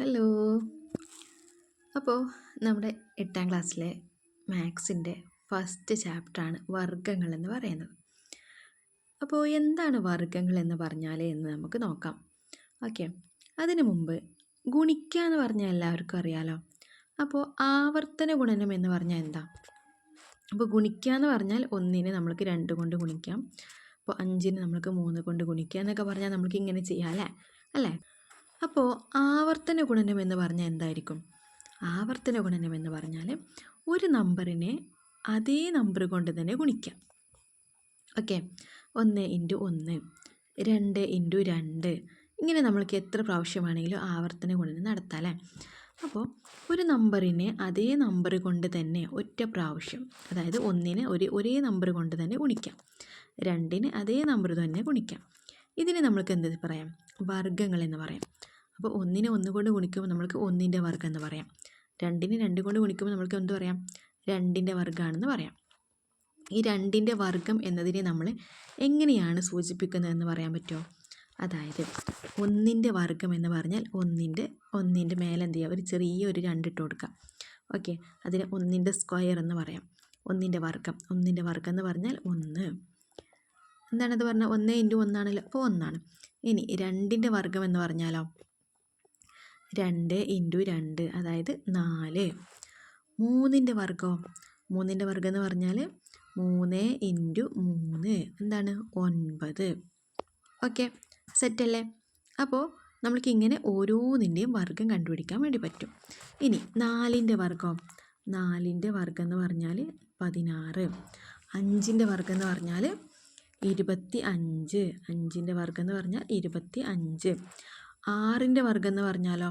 Hello. അപ്പോൾ നമ്മുടെ 8ാം ക്ലാസ്സിലെ മാത്സിൻ്റെ ഫസ്റ്റ് ചാപ്റ്ററാണ് വർഗ്ഗങ്ങൾ എന്ന് പറയുന്നത്. അപ്പോൾ എന്താണ് വർഗ്ഗങ്ങൾ എന്ന് പറഞ്ഞാൽ എന്ന് നമുക്ക് നോക്കാം. ഓക്കെ, അതിനു മുമ്പ് ഗുണിക്കുക എന്ന് പറഞ്ഞാൽ എല്ലാവർക്കും അറിയാലോ. അപ്പോൾ ആവർത്തന ഗുണനം എന്ന് പറഞ്ഞാൽ എന്താ? അപ്പോൾ ഗുണിക്കുക എന്ന് പറഞ്ഞാൽ 1നെ നമ്മൾക്ക് 2 കൊണ്ട് ഗുണിക്കാം, അപ്പോൾ 5ന് നമ്മൾക്ക് 3 കൊണ്ട് ഗുണിക്കുക എന്നൊക്കെ പറഞ്ഞാൽ നമ്മൾക്ക് ഇങ്ങനെ ചെയ്യാം അല്ലേ. അപ്പോൾ ആവർത്തന ഗുണനം എന്ന് പറഞ്ഞാൽ എന്തായിരിക്കും? ആവർത്തന ഗുണനം എന്ന് പറഞ്ഞാൽ ഒരു നമ്പറിനെ അതേ നമ്പർ കൊണ്ട് തന്നെ ഗുണിക്കാം. ഓക്കെ, 1 × 1, 2 × 2, ഇങ്ങനെ നമ്മൾക്ക് എത്ര പ്രാവശ്യം വേണമെങ്കിലും ആവർത്തന ഗുണനം നടത്താം അല്ലേ. അപ്പോൾ ഒരു നമ്പറിനെ അതേ നമ്പർ കൊണ്ട് തന്നെ ഒറ്റ പ്രാവശ്യം, അതായത് 1നെ ഒരേ നമ്പർ കൊണ്ട് തന്നെ ഗുണിക്കാം, 2ന് അതേ നമ്പർ തന്നെ ഗുണിക്കാം. ഇതിന് നമ്മൾക്ക് എന്ത് പറയാം? വർഗ്ഗങ്ങൾ എന്ന് പറയാം. അപ്പോൾ 1നെ 1 കൊണ്ട് ഗുണിക്കുമ്പോൾ നമ്മൾക്ക് 1ൻ്റെ വർഗ്ഗം എന്ന് പറയാം, 2നെ 2 കൊണ്ട് ഗുണിക്കുമ്പോൾ നമ്മൾക്ക് എന്ത് പറയാം? 2ൻ്റെ വർഗ്ഗമാണെന്ന് പറയാം. ഈ 2ൻ്റെ വർഗ്ഗം എന്നതിനെ നമ്മൾ എങ്ങനെയാണ് സൂചിപ്പിക്കുന്നതെന്ന് പറയാൻ പറ്റുമോ? അതായത് 1ൻ്റെ വർഗ്ഗം എന്ന് പറഞ്ഞാൽ ഒന്നിൻ്റെ മേലെ എന്ത് ചെയ്യുക? ഒരു ചെറിയൊരു 2 ഇട്ട് കൊടുക്കാം. ഓക്കെ, അതിന് 1ൻ്റെ സ്ക്വയർ എന്ന് പറയാം. 1ൻ്റെ വർഗ്ഗം എന്ന് പറഞ്ഞാൽ 1. എന്താണത് പറഞ്ഞാൽ? 1 × 1 ആണല്ലോ, അപ്പോൾ 1 ആണ്. ഇനി 2ൻ്റെ വർഗ്ഗം എന്ന് പറഞ്ഞാലോ? 2 × 2, അതായത് 4. 3ൻ്റെ വർഗ്ഗമോ? 3ൻ്റെ വർഗ്ഗം എന്ന് പറഞ്ഞാൽ 3 × 3, എന്താണ്? 9. ഓക്കെ, സെറ്റല്ലേ? അപ്പോൾ നമ്മൾക്ക് ഇങ്ങനെ ഓരോന്നിൻ്റെയും വർഗ്ഗം കണ്ടുപിടിക്കാൻ വേണ്ടി പറ്റും. ഇനി 4ൻ്റെ വർഗ്ഗം എന്ന് പറഞ്ഞാൽ 16. 5ൻ്റെ വർഗ്ഗം എന്ന് പറഞ്ഞാൽ 25. 5ൻ്റെ വർഗ്ഗം എന്ന് പറഞ്ഞാൽ 25. 6ൻ്റെ വർഗ്ഗം എന്ന് പറഞ്ഞാലോ?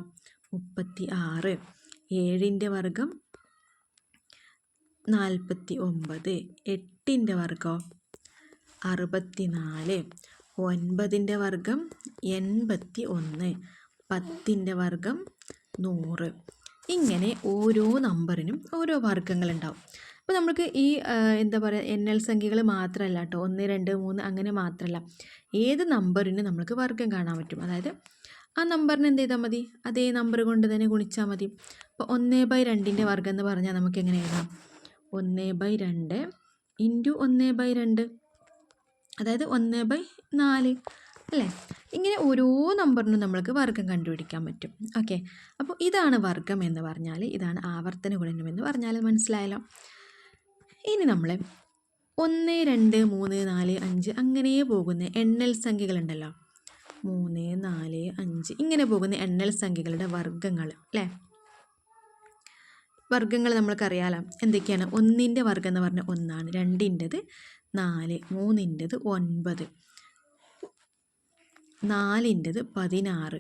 36. 7ൻ്റെ വർഗ്ഗം 49. 8ൻ്റെ വർഗ്ഗം 64. 9ൻ്റെ വർഗ്ഗം 81. 10ൻ്റെ വർഗ്ഗം 100. ഇങ്ങനെ ഓരോ നമ്പറിനും ഓരോ വർഗ്ഗങ്ങളുണ്ടാവും. അപ്പോൾ നമുക്ക് ഈ എന്താ പറയുക, എണ്ണൽ സംഖ്യകൾ മാത്രമല്ല കേട്ടോ, 1, 2, 3 അങ്ങനെ മാത്രമല്ല, ഏത് നമ്പറിനും നമുക്ക് വർഗ്ഗം കാണാൻ പറ്റും. അതായത് ആ നമ്പറിന് എന്ത് ചെയ്താൽ മതി? അതേ നമ്പർ കൊണ്ട് തന്നെ ഗുണിച്ചാൽ മതി. അപ്പോൾ 1/2ൻ്റെ വർഗ്ഗം എന്ന് പറഞ്ഞാൽ നമുക്ക് എങ്ങനെ എഴുതാം? 1/2 × 1/2, അതായത് 1/4 അല്ലേ. ഇങ്ങനെ ഓരോ നമ്പറിനും നമ്മൾക്ക് വർഗ്ഗം കണ്ടുപിടിക്കാൻ പറ്റും. ഓക്കെ, അപ്പോൾ ഇതാണ് വർഗ്ഗം എന്ന് പറഞ്ഞാൽ, ഇതാണ് ആവർത്തന ഗുണനം എന്ന് പറഞ്ഞാൽ മനസ്സിലായല്ലോ. ഇനി നമ്മൾ 1, 2, 3, 4, 5 അങ്ങനെ പോകുന്ന എണ്ണൽ സംഖ്യകളുണ്ടല്ലോ, 3, 4, 5 ഇങ്ങനെ പോകുന്ന എണ്ണൽ സംഖ്യകളുടെ വർഗ്ഗങ്ങൾ അല്ലേ. വർഗ്ഗങ്ങൾ നമ്മൾക്കറിയാലോ എന്തൊക്കെയാണ്? 1ൻ്റെ വർഗ്ഗം എന്ന് പറഞ്ഞാൽ 1 ആണ്, 2ൻ്റെത് 4, 3ൻ്റെത് 9, 4ൻ്റെത് 16,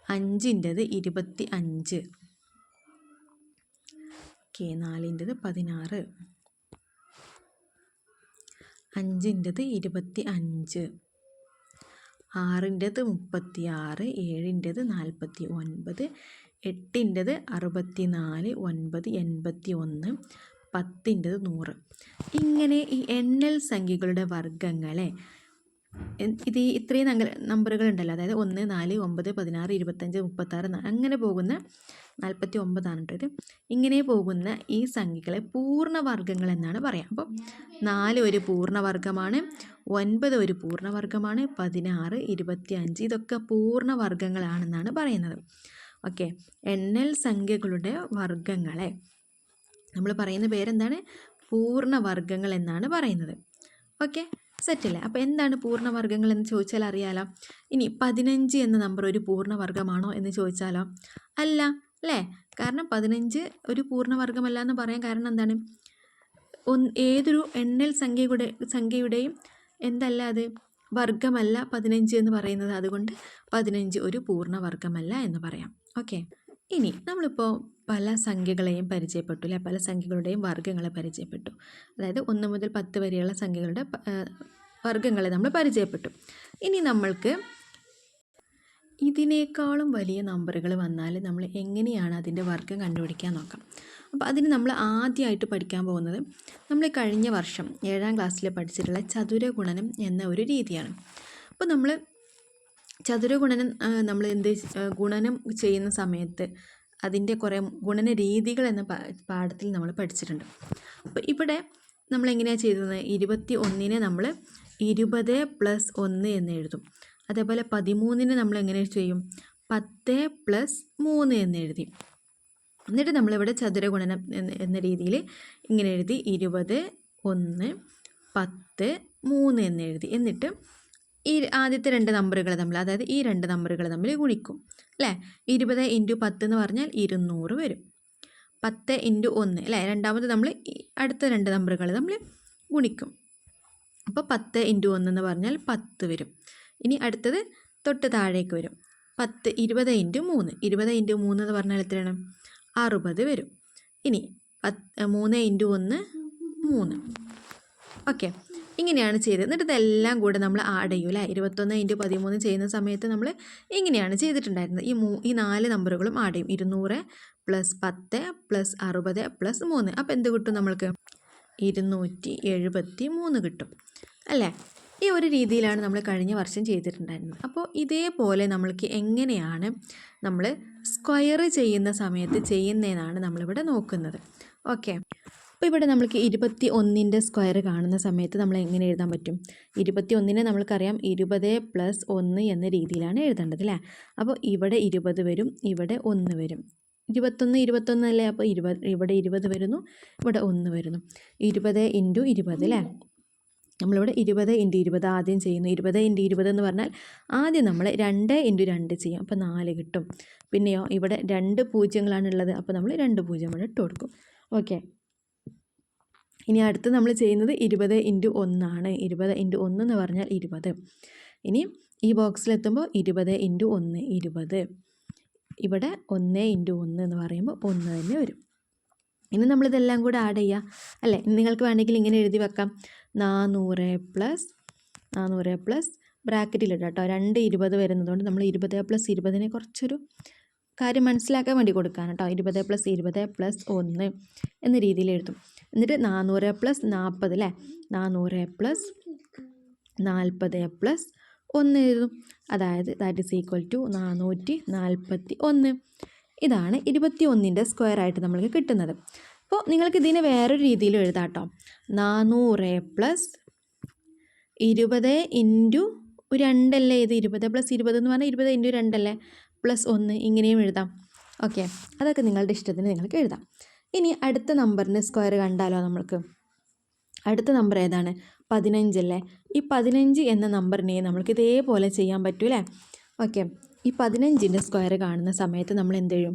5ൻ്റെത് 25. ഓക്കെ, 4ൻ്റെത് 16, 5ൻ്റെത് 25, 6ൻ്റെത് 36, 7ൻ്റെത് 49, 8ൻ്റെത് 64, 9 81, 10ൻ്റെത് 100. ഇങ്ങനെ ഈ എണ്ണൽ സംഖ്യകളുടെ വർഗ്ഗങ്ങളെ ഇത്രയും നമ്പറുകൾ ഉണ്ടല്ലോ, അതായത് 1, 4, 9, 16, 25, 36 അങ്ങനെ പോകുന്ന 49 ആണ് കേട്ടോ ഇത്. ഇങ്ങനെ പോകുന്ന ഈ സംഖ്യകളെ പൂർണ്ണവർഗ്ഗങ്ങൾ എന്നാണ് പറയാം. അപ്പോൾ 4 ഒരു പൂർണ്ണവർഗ്ഗമാണ്, 9 ഒരു പൂർണ്ണവർഗ്ഗമാണ്, 16, 25 ഇതൊക്കെ പൂർണ്ണവർഗ്ഗങ്ങളാണെന്നാണ് പറയുന്നത്. ഓക്കെ, എണ്ണൽ സംഖ്യകളുടെ വർഗ്ഗങ്ങളെ നമ്മൾ പറയുന്ന പേരെന്താണ്? പൂർണ്ണവർഗ്ഗങ്ങൾ എന്നാണ് പറയുന്നത്. ഓക്കെ, സെറ്റല്ലേ? അപ്പോൾ എന്താണ് പൂർണ്ണവർഗ്ഗങ്ങൾ എന്ന് ചോദിച്ചാൽ അറിയാലോ. ഇനി 15 എന്ന നമ്പർ ഒരു പൂർണ്ണവർഗ്ഗമാണോ എന്ന് ചോദിച്ചാലോ? അല്ല അല്ലേ. കാരണം 15 ഒരു പൂർണ്ണവർഗ്ഗമല്ല എന്ന് പറയാൻ കാരണം എന്താണ്? ഏതൊരു എണ്ണൽ സംഖ്യയുടെയും എന്തല്ല അത്? വർഗ്ഗമല്ല 15 എന്ന് പറയുന്നത്. അതുകൊണ്ട് 15 ഒരു പൂർണ്ണവർഗ്ഗമല്ല എന്ന് പറയാം. ഓക്കെ, ഇനി നമ്മളിപ്പോൾ പല സംഖ്യകളെയും പരിചയപ്പെട്ടു അല്ലേ, പല സംഖ്യകളുടെയും വർഗ്ഗങ്ങളെ പരിചയപ്പെട്ടു. അതായത് 1 മുതൽ 10 വരെയുള്ള സംഖ്യകളുടെ വർഗ്ഗങ്ങളെ നമ്മൾ പരിചയപ്പെട്ടു. ഇനി നമ്മൾക്ക് ഇതിനേക്കാളും വലിയ നമ്പറുകൾ വന്നാൽ നമ്മൾ എങ്ങനെയാണ് അതിൻ്റെ വർഗ്ഗം കണ്ടുപിടിക്കാൻ നോക്കാം. അപ്പോൾ അതിന് നമ്മൾ ആദ്യമായിട്ട് പഠിക്കാൻ പോകുന്നത് നമ്മൾ കഴിഞ്ഞ വർഷം 7ാം ക്ലാസ്സിൽ പഠിച്ചിട്ടുള്ള ചതുരഗുണനം എന്ന ഒരു രീതിയാണ്. അപ്പോൾ നമ്മൾ ചതുരഗുണനം നമ്മൾ ഗുണനം ചെയ്യുന്ന സമയത്ത് അതിൻ്റെ കുറേ ഗുണന രീതികൾ എന്ന പാഠത്തിൽ നമ്മൾ പഠിച്ചിട്ടുണ്ട്. അപ്പോൾ ഇവിടെ നമ്മൾ എങ്ങനെയാണ് ചെയ്തത്? 21 നമ്മൾ 20 + 1 എന്ന് എഴുതും. അതേപോലെ 13 നമ്മൾ എങ്ങനെ ചെയ്യും? 10 + 3 എന്ന് എഴുതി. എന്നിട്ട് നമ്മളിവിടെ ചതുരഗുണനം എന്ന രീതിയിൽ ഇങ്ങനെ എഴുതി 20 1 10 3 എന്ന് എഴുതി. എന്നിട്ട് ഈ ആദ്യത്തെ രണ്ട് നമ്പറുകൾ തമ്മിൽ, അതായത് ഈ രണ്ട് നമ്പറുകൾ തമ്മിൽ ഗുണിക്കും അല്ലേ. 20 × 10 എന്ന് പറഞ്ഞാൽ 200 വരും. 10 × 1 അല്ലേ, രണ്ടാമത് നമ്മൾ അടുത്ത രണ്ട് നമ്പറുകൾ തമ്മിൽ ഗുണിക്കും. അപ്പോൾ 10 × 1 എന്ന് പറഞ്ഞാൽ 10 വരും. ഇനി അടുത്തത് തൊട്ട് താഴേക്ക് വരും. 20 × 3 20 × 3 എന്ന് പറഞ്ഞാൽ എത്രയാണ്? 60 വരും. ഇനി 3 × 1 3. ഓക്കെ, ഇങ്ങനെയാണ് ചെയ്തത്. എന്നിട്ട് ഇതെല്ലാം കൂടെ നമ്മൾ ആഡ് ചെയ്യും അല്ലേ. 21 × 13 ചെയ്യുന്ന സമയത്ത് നമ്മൾ ഇങ്ങനെയാണ് ചെയ്തിട്ടുണ്ടായിരുന്നത്. ഈ 4 നമ്പറുകളും ആഡ് ചെയ്യും. 200 + 10 + 60 + 3. അപ്പോൾ എന്ത് കിട്ടും നമ്മൾക്ക്? 273 കിട്ടും അല്ലേ. ഈ ഒരു രീതിയിലാണ് നമ്മൾ കഴിഞ്ഞ വർഷം ചെയ്തിട്ടുണ്ടായിരുന്നത്. അപ്പോൾ ഇതേപോലെ നമ്മൾക്ക് എങ്ങനെയാണ് നമ്മൾ സ്ക്വയർ ചെയ്യുന്ന സമയത്ത് ചെയ്യുന്നതെന്നാണ് നമ്മളിവിടെ നോക്കുന്നത്. ഓക്കെ, അപ്പോൾ ഇവിടെ നമ്മൾക്ക് 21ൻ്റെ സ്ക്വയർ കാണുന്ന സമയത്ത് നമ്മൾ എങ്ങനെ എഴുതാൻ പറ്റും? 21നെ നമ്മൾക്കറിയാം 20 + 1 എന്ന രീതിയിലാണ് എഴുതേണ്ടത് അല്ലേ. അപ്പോൾ ഇവിടെ 20 വരും, ഇവിടെ 1 വരും. 21 അല്ലേ, അപ്പോൾ ഇവിടെ 20 വരുന്നു, ഇവിടെ 1 വരുന്നു. 20 × 20 അല്ലേ. നമ്മളിവിടെ 20 × 20 ആദ്യം ചെയ്യുന്നു. 20 × 20 എന്ന് പറഞ്ഞാൽ ആദ്യം നമ്മൾ 2 × 2 ചെയ്യും. അപ്പോൾ 4 കിട്ടും. പിന്നെയോ ഇവിടെ 2 പൂജ്യങ്ങളാണുള്ളത്, അപ്പോൾ നമ്മൾ 2 പൂജ്യം ഇവിടെ ഇട്ട് കൊടുക്കും. ഓക്കെ, ഇനി അടുത്ത് നമ്മൾ ചെയ്യുന്നത് 20 × 1 ആണ്. 20 × 1 എന്ന് പറഞ്ഞാൽ 20. ഇനി ഈ ബോക്സിലെത്തുമ്പോൾ 20 × 1 20. ഇവിടെ 1 × 1 എന്ന് പറയുമ്പോൾ 1 തന്നെ വരും. ഇനി നമ്മളിതെല്ലാം കൂടെ ആഡ് ചെയ്യുക അല്ലേ. നിങ്ങൾക്ക് വേണമെങ്കിൽ ഇങ്ങനെ എഴുതി വെക്കാം. 400 + ബ്രാക്കറ്റിലിടാം കേട്ടോ. 2 20 വരുന്നതുകൊണ്ട് നമ്മൾ 20 + 20നെ കുറച്ചൊരു കാര്യം മനസ്സിലാക്കാൻ വേണ്ടി കൊടുക്കാൻ കേട്ടോ. 20 + 20 + 1 എന്ന രീതിയിൽ എഴുതും. എന്നിട്ട് 400 + 40 അല്ലേ. 400 + 40 + 1 എഴുതും. അതായത് ദാറ്റ് ഈസ് ഈക്വൽ ടു 441. ഇതാണ് 21ൻ്റെ സ്ക്വയർ ആയിട്ട് നമ്മൾക്ക് കിട്ടുന്നത്. അപ്പോൾ നിങ്ങൾക്ക് ഇതിനെ വേറൊരു രീതിയിൽ എഴുതാം കേട്ടോ. 400 + 20 × 2 അല്ലേ ഇത്. 20 + 20 എന്ന് പറഞ്ഞാൽ 20 × 2 അല്ലേ, +1 ഇങ്ങനെയും എഴുതാം. ഓക്കെ, അതൊക്കെ നിങ്ങളുടെ ഇഷ്ടത്തിന് നിങ്ങൾക്ക് എഴുതാം. ഇനി അടുത്ത നമ്പറിൻ്റെ സ്ക്വയർ കണ്ടാലോ നമ്മൾക്ക്. അടുത്ത നമ്പർ ഏതാണ്? 15 അല്ലേ. ഈ 15 എന്ന നമ്പറിനെ നമ്മൾക്ക് ഇതേപോലെ ചെയ്യാൻ പറ്റൂലേ. ഓക്കെ, ഈ 15ൻ്റെ സ്ക്വയർ കാണുന്ന സമയത്ത് നമ്മൾ എന്ത് ചെയ്യും?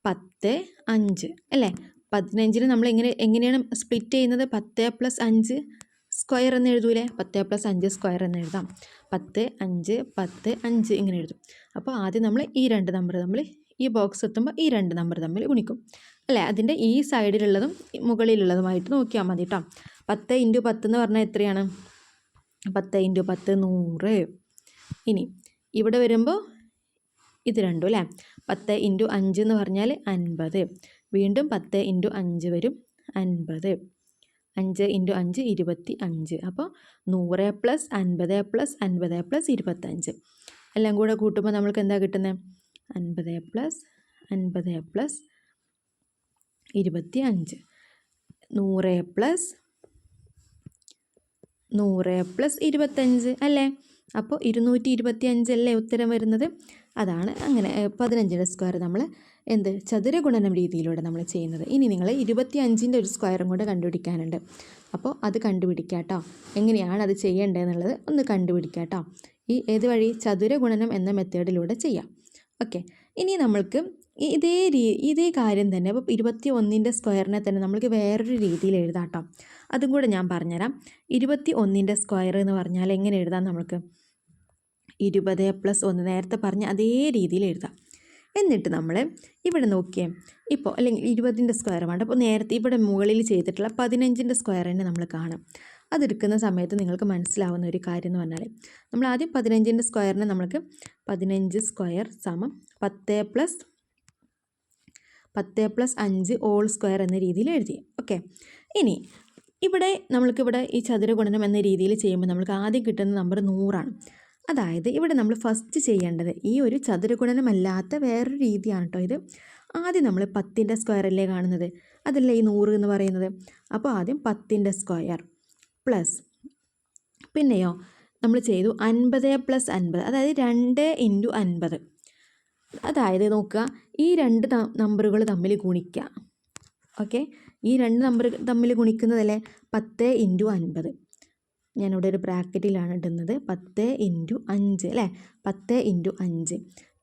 10 5 അല്ലേ. 15ന് നമ്മൾ എങ്ങനെയാണ് സ്പ്ലിറ്റ് ചെയ്യുന്നത്? 10 + 5 സ്ക്വയർ എന്ന് എഴുതൂലേ. 10 + 5 സ്ക്വയർ എന്ന് എഴുതാം. 10 5 10 5 ഇങ്ങനെ എഴുതും. അപ്പോൾ ആദ്യം നമ്മൾ ഈ രണ്ട് നമ്പർ തമ്മിൽ, ഈ ബോക്സ് എത്തുമ്പോൾ ഈ രണ്ട് നമ്പർ തമ്മിൽ ഗുണിക്കും അല്ലേ. അതിൻ്റെ ഈ സൈഡിലുള്ളതും മുകളിലുള്ളതുമായിട്ട് നോക്കിയാൽ മതി കേട്ടോ. 10 × 10 എന്ന് പറഞ്ഞാൽ എത്രയാണ്? 10 × 10 100. ഇനി ഇവിടെ വരുമ്പോൾ ഇത് രണ്ടും അല്ലേ. 10 × 5 എന്ന് പറഞ്ഞാൽ 50. വീണ്ടും 10 × 5 വരും 50. 5 × 5 25. അപ്പോൾ 100 + 50 + 50 + 25 എല്ലാം കൂടെ കൂട്ടുമ്പോൾ നമ്മൾക്ക് എന്താ കിട്ടുന്നത്? 50 + 50 + 25. 100 + 25 അല്ലേ. അപ്പോൾ 225 അല്ലേ ഉത്തരം വരുന്നത്. അതാണ് അങ്ങനെ 15ൻ്റെ സ്ക്വയർ നമ്മൾ ചതുരഗുണനം രീതിയിലൂടെ നമ്മൾ ചെയ്യുന്നത്. ഇനി നിങ്ങൾ 25ൻ്റെ ഒരു സ്ക്വയറും കൂടെ കണ്ടുപിടിക്കാനുണ്ട്. അപ്പോൾ അത് കണ്ടുപിടിക്കുക കേട്ടോ. എങ്ങനെയാണ് അത് ചെയ്യേണ്ടതെന്നുള്ളത് ഒന്ന് കണ്ടുപിടിക്കുക കേട്ടോ. ഏത് വഴി? ചതുരഗുണനം എന്ന മെത്തേഡിലൂടെ ചെയ്യാം. ഓക്കെ, ഇനി നമ്മൾക്ക് ഇതേ കാര്യം തന്നെ ഇപ്പോൾ 21ൻ്റെ സ്ക്വയറിനെ തന്നെ നമ്മൾക്ക് വേറൊരു രീതിയിൽ എഴുതാം കേട്ടോ. അതും കൂടെ ഞാൻ പറഞ്ഞുതരാം. 21ൻ്റെ സ്ക്വയർ എന്ന് പറഞ്ഞാൽ എങ്ങനെ എഴുതാം? നമ്മൾക്ക് 20 + 1 നേരത്തെ പറഞ്ഞ അതേ രീതിയിൽ എഴുതാം. എന്നിട്ട് നമ്മൾ ഇവിടെ നോക്കിയേ, ഇപ്പോൾ അല്ലെങ്കിൽ 20ൻ്റെ സ്ക്വയർ വേണ്ട. അപ്പോൾ നേരത്തെ ഇവിടെ മുകളിൽ ചെയ്തിട്ടുള്ള 15ൻ്റെ സ്ക്വയർ തന്നെ നമ്മൾ കാണാം. അതെടുക്കുന്ന സമയത്ത് നിങ്ങൾക്ക് മനസ്സിലാവുന്ന ഒരു കാര്യം എന്ന് പറഞ്ഞാൽ, നമ്മൾ ആദ്യം 15ൻ്റെ സ്ക്വയറിനെ നമ്മൾക്ക് 15 സ്ക്വയർ = 10 + 5 ഹോൾ സ്ക്വയർ എന്ന രീതിയിൽ എഴുതി. ഓക്കെ, ഇനി നമ്മൾക്കിവിടെ ഈ ചതുരഗുണനം എന്ന രീതിയിൽ ചെയ്യുമ്പോൾ നമ്മൾക്ക് ആദ്യം കിട്ടുന്ന നമ്പർ 100 ആണ്. അതായത് ഇവിടെ നമ്മൾ ഫസ്റ്റ് ചെയ്യേണ്ടത് ഈ ഒരു ചതുരഗുണനമല്ലാത്ത വേറൊരു രീതിയാണ് കേട്ടോ ഇത്. ആദ്യം നമ്മൾ 10ൻ്റെ സ്ക്വയർ അല്ലേ കാണുന്നത്, അതല്ലേ ഈ 100 എന്ന് പറയുന്നത്. അപ്പോൾ ആദ്യം 10ൻ്റെ സ്ക്വയർ പ്ലസ്, പിന്നെയോ നമ്മൾ ചെയ്തു 50 + 50, അതായത് 2 × 50. അതായത് നോക്കുക, ഈ രണ്ട് നമ്പറുകൾ തമ്മിൽ ഗുണിക്കുക. ഓക്കെ, ഈ രണ്ട് നമ്പർ തമ്മിൽ ഗുണിക്കുന്നതല്ലേ 10 × 50. ഞാനിവിടെ ഒരു ബ്രാക്കറ്റിലാണ് ഇടുന്നത്. 10 × 5 അല്ലേ, 10 × 5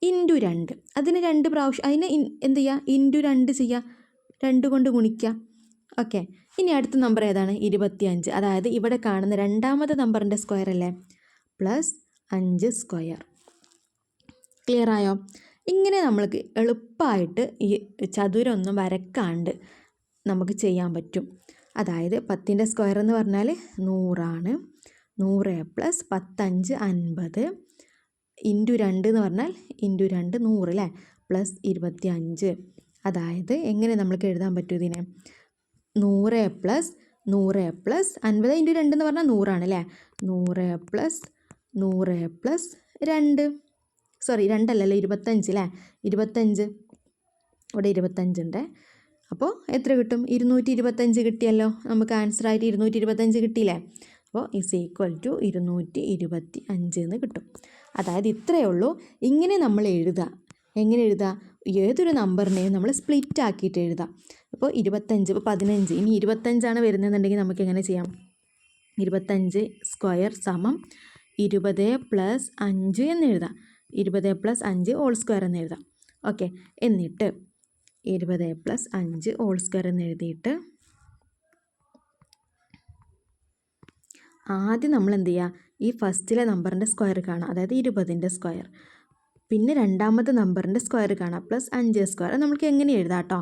× 2. അതിന് 2 പ്രാവശ്യം, അതിന് എന്ത് ചെയ്യുക, × 2 ചെയ്യുക, 2 കൊണ്ട് ഗുണിക്കുക. ഓക്കെ, ഇനി അടുത്ത നമ്പർ ഏതാണ്, 25. അതായത് ഇവിടെ കാണുന്ന രണ്ടാമത്തെ നമ്പറിൻ്റെ സ്ക്വയർ അല്ലേ, +5 സ്ക്വയർ. ക്ലിയർ ആയോ? ഇങ്ങനെ നമ്മൾക്ക് എളുപ്പമായിട്ട് ഈ ചതുരമൊന്നും വരക്കാണ്ട് നമുക്ക് ചെയ്യാൻ പറ്റും. അതായത് 10ൻ്റെ സ്ക്വയർ എന്ന് പറഞ്ഞാൽ 100 100 + 10 5 × 2 എന്ന് പറഞ്ഞാൽ × 2 100 അല്ലേ, +25. അതായത് എങ്ങനെ നമ്മൾക്ക് എഴുതാൻ പറ്റും ഇതിനെ, 100 + 100 + 50 × 2 എന്ന് പറഞ്ഞാൽ 100 അല്ലേ, 100 + 100 + 2, സോറി 2 അല്ലല്ലോ 25 അല്ലേ, 25. ഇവിടെ 25 ഉണ്ട്. അപ്പോൾ എത്ര കിട്ടും, 225 കിട്ടിയല്ലോ. നമുക്ക് ആൻസറായിട്ട് 225 കിട്ടിയില്ലേ. അപ്പോൾ = 225 എന്ന് കിട്ടും. അതായത് ഇത്രയേ ഉള്ളൂ. ഇങ്ങനെ നമ്മൾ എഴുതുക. എങ്ങനെ എഴുതുക, ഏതൊരു നമ്പറിനെയും നമ്മൾ സ്പ്ലിറ്റ് ആക്കിയിട്ട് എഴുതാം. ഇപ്പോൾ 25, ഇപ്പോൾ 15, ഇനി 25 വരുന്നതെന്നുണ്ടെങ്കിൽ നമുക്ക് എങ്ങനെ ചെയ്യാം, 25 സ്ക്വയർ = 20 + 5 എന്ന് എഴുതാം. 20 + 5 ഹോൾ സ്ക്വയർ എന്ന് എഴുതാം. ഓക്കെ, എന്നിട്ട് 20 + 5 ഹോൾ സ്ക്വയർ എന്ന് എഴുതിയിട്ട് ആദ്യം നമ്മൾ എന്ത് ചെയ്യുക, ഈ ഫസ്റ്റിലെ നമ്പറിൻ്റെ സ്ക്വയർ കാണാം, അതായത് 20ൻ്റെ സ്ക്വയർ. പിന്നെ രണ്ടാമത്തെ നമ്പറിൻ്റെ സ്ക്വയർ കാണാം, +5 സ്ക്വയർ. അത് നമുക്ക് എങ്ങനെ എഴുതാം കേട്ടോ.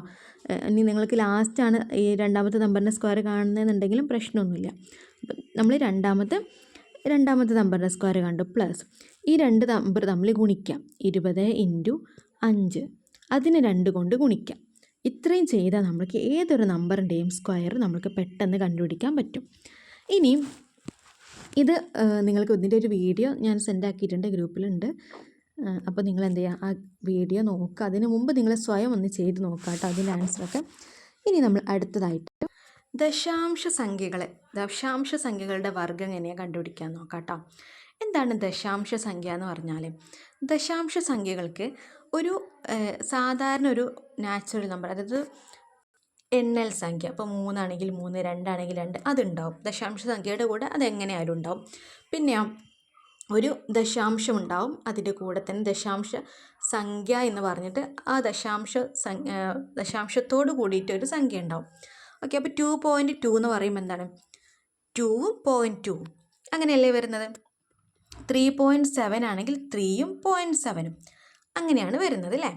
ഇനി നിങ്ങൾക്ക് ലാസ്റ്റാണ് ഈ രണ്ടാമത്തെ നമ്പറിൻ്റെ സ്ക്വയർ കാണുന്നതെന്നുണ്ടെങ്കിലും പ്രശ്നമൊന്നുമില്ല. നമ്മൾ രണ്ടാമത്തെ നമ്പറിൻ്റെ സ്ക്വയർ കണ്ടു, പ്ലസ് ഈ രണ്ട് നമ്പർ തമ്മിൽ ഗുണിക്കാം, 20 × 5, അതിന് 2 കൊണ്ട് ഗുണിക്കാം. ഇത്രയും ചെയ്താൽ നമുക്ക് ഏതൊരു നമ്പറിൻ്റെയും സ്ക്വയർ നമുക്ക് പെട്ടെന്ന് കണ്ടുപിടിക്കാൻ പറ്റും. ഇനി ഇത് നിങ്ങൾക്ക് ഇതിൻ്റെ ഒരു വീഡിയോ ഞാൻ സെൻഡ് ആക്കിയിട്ടുണ്ട്, ഗ്രൂപ്പിലുണ്ട്. അപ്പോൾ നിങ്ങൾ എന്ത് ചെയ്യുക, ആ വീഡിയോ നോക്കുക. അതിന് മുമ്പ് നിങ്ങൾ സ്വയം ഒന്ന് ചെയ്ത് നോക്കുക കേട്ടോ, അതിൻ്റെ ആൻസറൊക്കെ. ഇനി നമ്മൾ അടുത്തതായിട്ട് ദശാംശ സംഖ്യകളുടെ വർഗ്ഗം എങ്ങനെയാണ് കണ്ടുപിടിക്കാൻ നോക്കാം കേട്ടോ. എന്താണ് ദശാംശ സംഖ്യ എന്ന് പറഞ്ഞാൽ, ദശാംശ സംഖ്യകൾക്ക് ഒരു സാധാരണ ഒരു നാച്ചുറൽ നമ്പർ, അതായത് എണ്ണൽ സംഖ്യ, അപ്പോൾ 3 ആണെങ്കിൽ 3, 2 ആണെങ്കിൽ 2, അതുണ്ടാവും ദശാംശ സംഖ്യയുടെ കൂടെ, അതെങ്ങനെയായാലും ഉണ്ടാവും. പിന്നെ ഒരു ദശാംശം ഉണ്ടാവും, അതിൻ്റെ കൂടെ തന്നെ ദശാംശ സംഖ്യ എന്ന് പറഞ്ഞിട്ട് ആ ദശാംശത്തോട് കൂടിയിട്ട് ഒരു സംഖ്യ ഉണ്ടാവും. ഓക്കെ, അപ്പോൾ 2.2 എന്ന് പറയുമ്പോൾ എന്താണ്, 2.2 അങ്ങനെയല്ലേ വരുന്നത്. 3.7 ആണെങ്കിൽ 3.7 അങ്ങനെയാണ് വരുന്നത് അല്ലേ.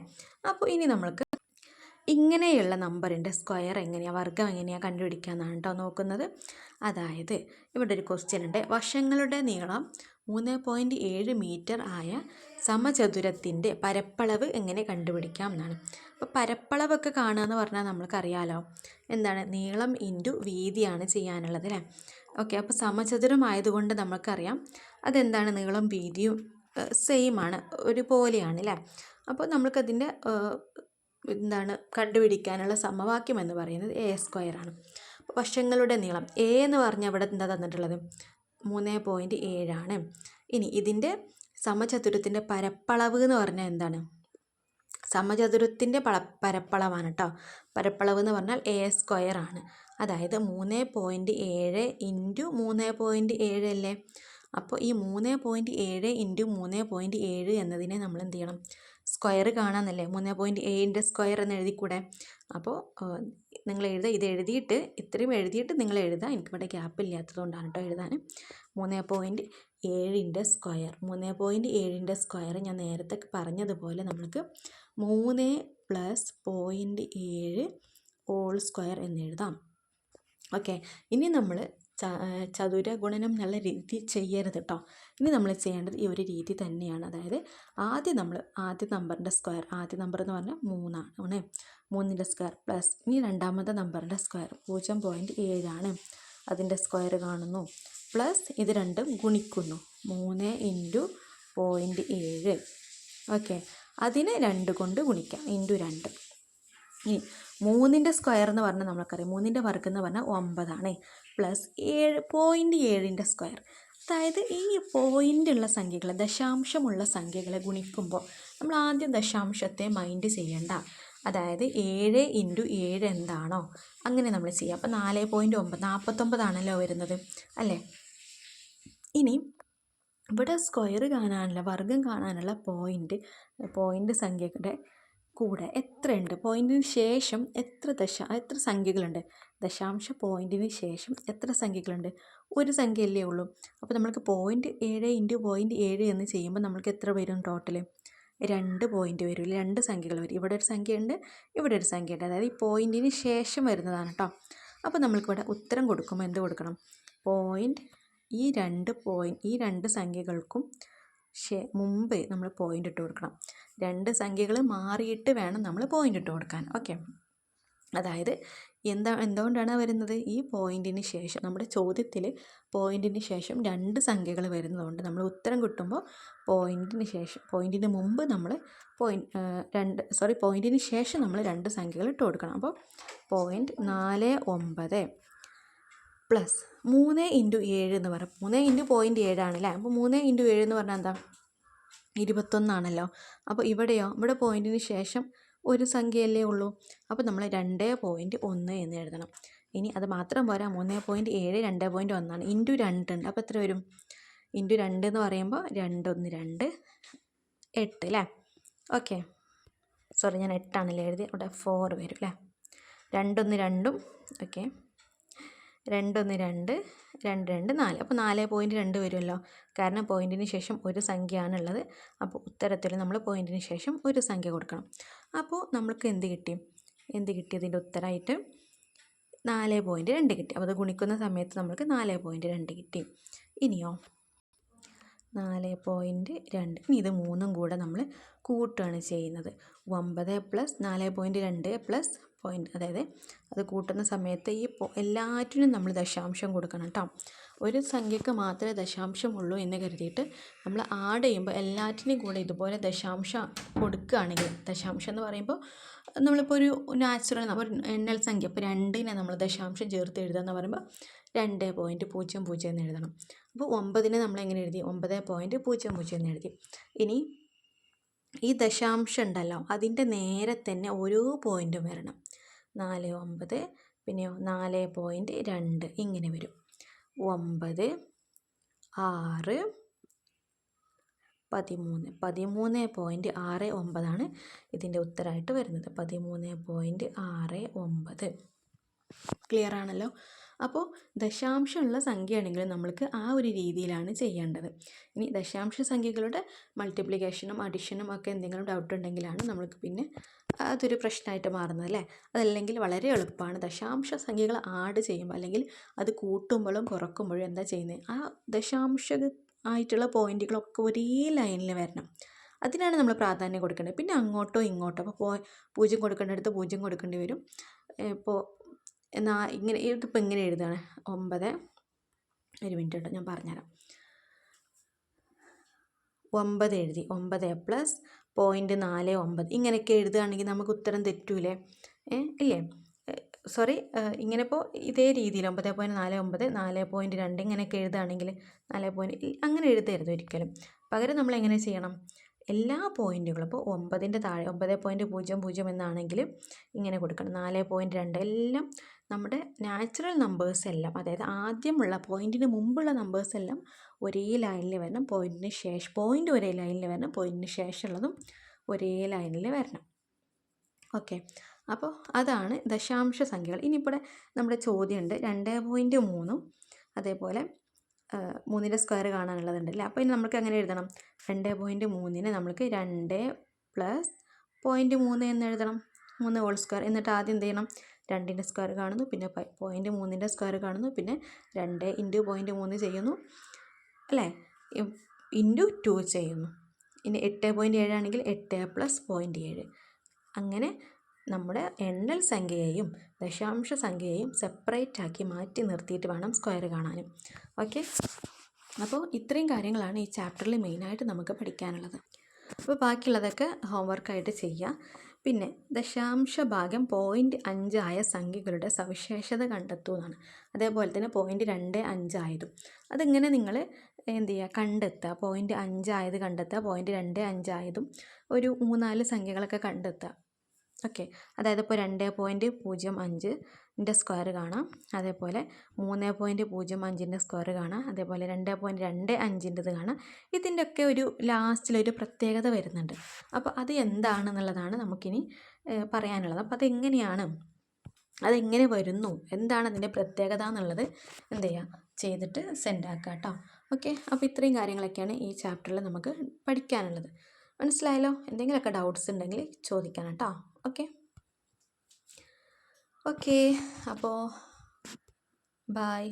അപ്പോൾ ഇനി നമ്മൾക്ക് ഇങ്ങനെയുള്ള നമ്പറിൻ്റെ സ്ക്വയർ എങ്ങനെയാണ്, വർഗ്ഗം എങ്ങനെയാണ് കണ്ടുപിടിക്കാമെന്നാണ് കേട്ടോ നോക്കുന്നത്. അതായത് ഇവിടെ ഒരു ക്വസ്റ്റ്യൻ ഉണ്ട്, വശങ്ങളുടെ നീളം 3.7 മീറ്റർ ആയ സമചതുരത്തിൻ്റെ പരപ്പളവ് എങ്ങനെ കണ്ടുപിടിക്കാം എന്നാണ്. അപ്പോൾ പരപ്പളവൊക്കെ കാണുക എന്ന് പറഞ്ഞാൽ നമ്മൾക്കറിയാലോ, എന്താണ്, നീളം × വീതിയാണ് ചെയ്യാനുള്ളത് അല്ലേ. ഓക്കെ, അപ്പോൾ സമചതുരമായതുകൊണ്ട് നമുക്കറിയാം അതെന്താണ്, നീളം വീതിയും സെയിം ആണ്, ഒരുപോലെയാണ് അല്ലേ. അപ്പോൾ നമ്മൾക്കതിൻ്റെ എന്താണ് കണ്ടുപിടിക്കാനുള്ള സമവാക്യം എന്ന് പറയുന്നത് a² ആണ്. വശങ്ങളുടെ നീളം a എന്ന് പറഞ്ഞാൽ ഇവിടെ എന്താ തന്നിട്ടുള്ളത്, 3.7 ആണ്. ഇനി ഇതിൻ്റെ സമചതുരത്തിൻ്റെ പരപ്പളവ് എന്ന് പറഞ്ഞാൽ എന്താണ്, സമചതുരത്തിൻ്റെ പരപ്പളവാണ് കേട്ടോ. പരപ്പളവ് എന്ന് പറഞ്ഞാൽ a² ആണ്. അതായത് 3.7 × 3.7 അല്ലേ. അപ്പോൾ ഈ 3.7 × 3.7 എന്നതിനെ നമ്മൾ എന്ത് ചെയ്യണം, സ്ക്വയർ കാണാമെന്നല്ലേ, 3.7ൻ്റെ സ്ക്വയർ എന്ന് എഴുതിക്കൂടെ. അപ്പോൾ നിങ്ങൾ എഴുതുക, ഇത് എഴുതിയിട്ട് ഇത്രയും എഴുതിയിട്ട് നിങ്ങൾ എഴുതുക. എനിക്കിവിടെ ഗ്യാപ്പ് ഇല്ലാത്തതുകൊണ്ടാണ് കേട്ടോ എഴുതാൻ. 3.7ൻ്റെ സ്ക്വയർ, 3.7ൻ്റെ സ്ക്വയർ ഞാൻ നേരത്തെ പറഞ്ഞതുപോലെ നമ്മൾക്ക് 3 + 0.7 ഹോൾ സ്ക്വയർ എന്ന് എഴുതാം. ഓക്കെ, ഇനി നമ്മൾ ചതുര ഗുണനം എന്നുള്ള രീതി ചെയ്യരുത് കേട്ടോ. ഇനി നമ്മൾ ചെയ്യേണ്ടത് ഈ ഒരു രീതി തന്നെയാണ്. അതായത് ആദ്യ നമ്പറിൻ്റെ സ്ക്വയർ, ആദ്യ നമ്പർ എന്ന് പറഞ്ഞാൽ 3 ആണ്, 3ൻ്റെ സ്ക്വയർ പ്ലസ് ഇനി രണ്ടാമത്തെ നമ്പറിൻ്റെ സ്ക്വയർ 0.7 ആണ്, അതിൻ്റെ സ്ക്വയർ കാണുന്നു, പ്ലസ് ഇത് രണ്ടും ഗുണിക്കുന്നു, 3 × 7. ഓക്കെ, അതിനെ 2 കൊണ്ട് ഗുണിക്കാം, ഇൻറ്റു 2. ഇനി 3ൻ്റെ സ്ക്വയർ എന്ന് പറഞ്ഞാൽ നമുക്കറിയാം, 3ൻ്റെ വർഗ്ഗം എന്ന് പറഞ്ഞാൽ 9 പ്ലസ് 7.7ൻ്റെ സ്ക്വയർ. അതായത് ഈ പോയിൻ്റുള്ള സംഖ്യകൾ, ദശാംശമുള്ള സംഖ്യകളെ ഗുണിക്കുമ്പോൾ നമ്മൾ ആദ്യം ദശാംശത്തെ മൈൻഡ് ചെയ്യേണ്ട. അതായത് 7 ഇൻറ്റു 7 എന്താണോ അങ്ങനെ നമ്മൾ ചെയ്യുക. അപ്പോൾ 4.9 49 വരുന്നത് അല്ലേ. ഇനി ഇവിടെ സ്ക്വയർ കാണാനുള്ള, വർഗ്ഗം കാണാനുള്ള പോയിൻ്റ് സംഖ്യയുടെ കൂടെ എത്രയുണ്ട്, പോയിൻറ്റിന് ശേഷം എത്ര സംഖ്യകളുണ്ട്, ദശാംശ പോയിൻറ്റിന് ശേഷം എത്ര സംഖ്യകളുണ്ട്, ഒരു സംഖ്യയല്ലേ ഉള്ളൂ. അപ്പോൾ നമ്മൾക്ക് 0.7 ഇൻറ്റു 0.7 എന്ന് ചെയ്യുമ്പോൾ നമ്മൾക്ക് എത്ര വരും ടോട്ടൽ? 2 പോയിൻ്റ് വരും, 2 സംഖ്യകൾ വരും. ഇവിടെ ഒരു സംഖ്യയുണ്ട്, ഇവിടെ ഒരു സംഖ്യയുണ്ട്. അതായത് ഈ പോയിൻറ്റിന് ശേഷം വരുന്നതാണ് കേട്ടോ. അപ്പോൾ നമ്മൾക്കിവിടെ ഉത്തരം കൊടുക്കുമ്പോൾ എന്ത് കൊടുക്കണം? ഈ രണ്ട് സംഖ്യകൾക്കും മുമ്പ് നമ്മൾ പോയിൻ്റ് ഇട്ട് കൊടുക്കണം. 2 സംഖ്യകൾ മാറിയിട്ട് വേണം നമ്മൾ പോയിൻ്റ് ഇട്ട് കൊടുക്കാൻ. ഓക്കെ, അതായത് എന്തുകൊണ്ടാണ് വരുന്നത്? ഈ പോയിൻറ്റിന് ശേഷം, നമ്മുടെ ചോദ്യത്തിൽ പോയിൻറ്റിന് ശേഷം 2 സംഖ്യകൾ വരുന്നതുകൊണ്ട് നമ്മൾ ഉത്തരം കിട്ടുമ്പോൾ പോയിൻറ്റിന് മുമ്പ് നമ്മൾ പോയിൻറ്റിന് ശേഷം നമ്മൾ 2 സംഖ്യകൾ ഇട്ട് കൊടുക്കണം. അപ്പോൾ 0.49 പ്ലസ് 3 ഇൻറ്റു 7 എന്ന് പറയും. 3 ഇൻറ്റു 0.7 ആണല്ലേ. അപ്പോൾ 3 ഇൻറ്റു 7 എന്ന് പറഞ്ഞാൽ എന്താ? 21 അപ്പോൾ ഇവിടെയോ, ഇവിടെ പോയിൻറ്റിന് ശേഷം ഒരു സംഖ്യയല്ലേ ഉള്ളൂ. അപ്പോൾ നമ്മൾ 2.1 എന്ന് എഴുതണം. ഇനി അത് മാത്രം പോരാ, 3.7 2.1 ഇൻറ്റു 2 ഉണ്ട്. അപ്പോൾ എത്ര വരും? ഇൻറ്റു 2 എന്ന് പറയുമ്പോൾ 2 1 2 8 അല്ലേ. ഓക്കെ, സോറി, ഞാൻ 8 എഴുതി, അവിടെ 4 വരും അല്ലേ. 2 1 2. ഓക്കെ, 2 1 2 2 2 4. അപ്പോൾ 4.2 വരുമല്ലോ, കാരണം പോയിൻറ്റിന് ശേഷം ഒരു സംഖ്യയാണുള്ളത്. അപ്പോൾ ഉത്തരത്തിൽ നമ്മൾ പോയിൻറ്റിന് ശേഷം ഒരു സംഖ്യ കൊടുക്കണം. അപ്പോൾ നമ്മൾക്ക് എന്ത് കിട്ടി? ഇതിൻ്റെ ഉത്തരമായിട്ട് 4.2 കിട്ടി. അപ്പോൾ അത് ഗുണിക്കുന്ന സമയത്ത് നമ്മൾക്ക് 4.2 കിട്ടി. ഇനിയോ 4.2. ഇനി ഇത് 3ഉം കൂടെ നമ്മൾ കൂട്ടുകയാണ് ചെയ്യുന്നത്. 9 പ്ലസ് 4.2 പ്ലസ് പോയിൻ്റ്, അതായത് അത് കൂട്ടുന്ന സമയത്ത് ഈ എല്ലാറ്റിനും നമ്മൾ ദശാംശം കൊടുക്കണം കേട്ടോ. ഒരു സംഖ്യക്ക് മാത്രമേ ദശാംശമുള്ളൂ എന്ന് കരുതിയിട്ട് നമ്മൾ ആഡ് ചെയ്യുമ്പോൾ എല്ലാറ്റിനും കൂടെ ഇതുപോലെ ദശാംശം കൊടുക്കുകയാണെങ്കിൽ, ദശാംശം എന്ന് പറയുമ്പോൾ നമ്മളിപ്പോൾ ഒരു നാച്ചുറൽ എണ്ണൽ സംഖ്യ, ഇപ്പോൾ 2നെ നമ്മൾ ദശാംശം ചേർത്ത് എഴുതുക എന്ന് പറയുമ്പോൾ 2.00 എന്ന് എഴുതണം. അപ്പോൾ 9നെ നമ്മൾ എങ്ങനെ എഴുതി? 9.00 എന്ന് എഴുതി. ഇനി ഈ ദശാംശം ഉണ്ടല്ലോ, അതിൻ്റെ നേരെ തന്നെ ഓരോ പോയിൻറ്റും വരണം. 4 9, പിന്നെയോ 4.2 ഇങ്ങനെ വരും. 9 6 13. 13.69 ഇതിൻ്റെ ഉത്തരമായിട്ട് വരുന്നത്. 13.69. ക്ലിയർ ആണല്ലോ. അപ്പോൾ ദശാംശമുള്ള സംഖ്യയാണെങ്കിൽ നമ്മൾക്ക് ആ ഒരു രീതിയിലാണ് ചെയ്യേണ്ടത്. ഇനി ദശാംശ സംഖ്യകളുടെ മൾട്ടിപ്ലിക്കേഷനും അഡിഷനും ഒക്കെ എന്തെങ്കിലും ഡൗട്ട് ഉണ്ടെങ്കിലാണ് നമ്മൾക്ക് പിന്നെ അതൊരു പ്രശ്നമായിട്ട് മാറുന്നത് അല്ലേ. അതല്ലെങ്കിൽ വളരെ എളുപ്പമാണ്. ദശാംശ സംഖ്യകൾ ആഡ് ചെയ്യുമ്പോൾ അല്ലെങ്കിൽ അത് കൂട്ടുമ്പോഴും കുറക്കുമ്പോഴും എന്താ ചെയ്യുന്നത്? ആ ദശാംശ ആയിട്ടുള്ള പോയിൻറ്റുകളൊക്കെ ഒരേ ലൈനിൽ വരണം. അതിനാണ് നമ്മൾ പ്രാധാന്യം കൊടുക്കേണ്ടത്. പിന്നെ അങ്ങോട്ടോ ഇങ്ങോട്ടോ, അപ്പോൾ 0 കൊടുക്കേണ്ടടുത്ത് 0 കൊടുക്കേണ്ടി വരും. ഇപ്പോൾ ഇതിപ്പോൾ ഇങ്ങനെ എഴുതുകയാണ്. 9, ഒരു മിനിറ്റ് കേട്ടോ, ഞാൻ പറഞ്ഞുതരാം. 9 എഴുതി, 9 പ്ലസ് 0.49 ഇങ്ങനെയൊക്കെ എഴുതുകയാണെങ്കിൽ നമുക്ക് ഉത്തരം തെറ്റൂലേ? ഇല്ലേ? സോറി, ഇങ്ങനെ ഇപ്പോൾ ഇതേ രീതിയിൽ 9.49 4.2 ഇങ്ങനെയൊക്കെ എഴുതുകയാണെങ്കിൽ 4 അങ്ങനെ എഴുതരുത് ഒരിക്കലും. പകരം നമ്മൾ എങ്ങനെ ചെയ്യണം? എല്ലാ പോയിൻറ്റുകളും, ഇപ്പോൾ 9ൻ്റെ താഴെ 9.00 എന്നാണെങ്കിൽ ഇങ്ങനെ കൊടുക്കണം. 4.2 എല്ലാം നമ്മുടെ നാച്ചുറൽ നമ്പേഴ്സ് എല്ലാം, അതായത് ആദ്യമുള്ള പോയിൻറ്റിന് മുമ്പുള്ള നമ്പേഴ്സ് എല്ലാം ഒരേ ലൈനിൽ വരണം. പോയിൻ്റ് ഒരേ ലൈനിൽ വരണം. പോയിൻറ്റിന് ശേഷമുള്ളതും ഒരേ ലൈനിൽ വരണം. ഓക്കെ, അപ്പോൾ അതാണ് ദശാംശ സംഖ്യകൾ. ഇനിയിപ്പോൾ നമ്മുടെ ചോദ്യമുണ്ട് 2.3 അതേപോലെ 3ൻ്റെ സ്ക്വയർ കാണാനുള്ളതുണ്ടല്ലേ. അപ്പോൾ ഇനി നമുക്ക് എങ്ങനെ എഴുതണം? 2.3നെ നമ്മൾക്ക് 2 പ്ലസ് 0.3 എന്ന് എഴുതണം. 3 ഹോൾ സ്ക്വയർ. എന്നിട്ട് ആദ്യം എന്ത് ചെയ്യണം? 2ൻ്റെ സ്ക്വയർ കാണുന്നു, പിന്നെ 0.3ൻ്റെ സ്ക്വയർ കാണുന്നു, പിന്നെ 2 ഇൻറ്റു 0.3 ചെയ്യുന്നു അല്ലേ, ഇൻറ്റു 2 ചെയ്യുന്നു. ഇനി 8.7 ആണെങ്കിൽ 8 പ്ലസ് 0.7. അങ്ങനെ നമ്മുടെ എണ്ണൽ സംഖ്യയെയും ദശാംശ സംഖ്യയെയും സെപ്പറേറ്റ് ആക്കി മാറ്റി നിർത്തിയിട്ട് വേണം സ്ക്വയർ കാണാനും. ഓക്കെ. അപ്പോൾ ഇത്രയും കാര്യങ്ങളാണ് ഈ ചാപ്റ്ററിൽ മെയിനായിട്ട് നമുക്ക് പഠിക്കാനുള്ളത്. അപ്പോൾ ബാക്കിയുള്ളതൊക്കെ ഹോംവർക്കായിട്ട് ചെയ്യുക. പിന്നെ ദശാംശ ഭാഗം 0.5 ആയ സംഖ്യകളുടെ സവിശേഷത കണ്ടെത്തൂ എന്നാണ്. അതേപോലെ തന്നെ 0.25 ആയതും അതിങ്ങനെ നിങ്ങൾ എന്ത് ചെയ്യുക, കണ്ടെത്തുക. 0.5 ആയത് കണ്ടെത്തുക, 0.25 ആയതും ഒരു 3-4 സംഖ്യകളൊക്കെ കണ്ടെത്തുക. ഓക്കെ, അതായത് ഇപ്പോൾ 2.05ൻ്റെ സ്ക്വയർ കാണാം, അതേപോലെ 3.05ൻ്റെ സ്ക്വയർ കാണാം, അതേപോലെ 2.25ൻ്റെത് കാണാം. ഇതിൻ്റെയൊക്കെ ഒരു ലാസ്റ്റിലൊരു പ്രത്യേകത വരുന്നുണ്ട്. അപ്പോൾ അത് എന്താണെന്നുള്ളതാണ് നമുക്കിനി പറയാനുള്ളത്. അപ്പോൾ അതെങ്ങനെ വരുന്നു, എന്താണ് അതിൻ്റെ പ്രത്യേകത എന്നുള്ളത് എന്ത് ചെയ്യുക, ചെയ്തിട്ട് സെൻഡ് ആക്കുക കേട്ടോ. ഓക്കെ, അപ്പോൾ ഇത്രയും കാര്യങ്ങളൊക്കെയാണ് ഈ ചാപ്റ്ററിൽ നമുക്ക് പഠിക്കാനുള്ളത്. മനസ്സിലായല്ലോ? എന്തെങ്കിലുമൊക്കെ ഡൗട്ട്സ് ഉണ്ടെങ്കിൽ ചോദിക്കണം കേട്ടോ. ഓക്കെ, അപ്പോൾ ബൈ.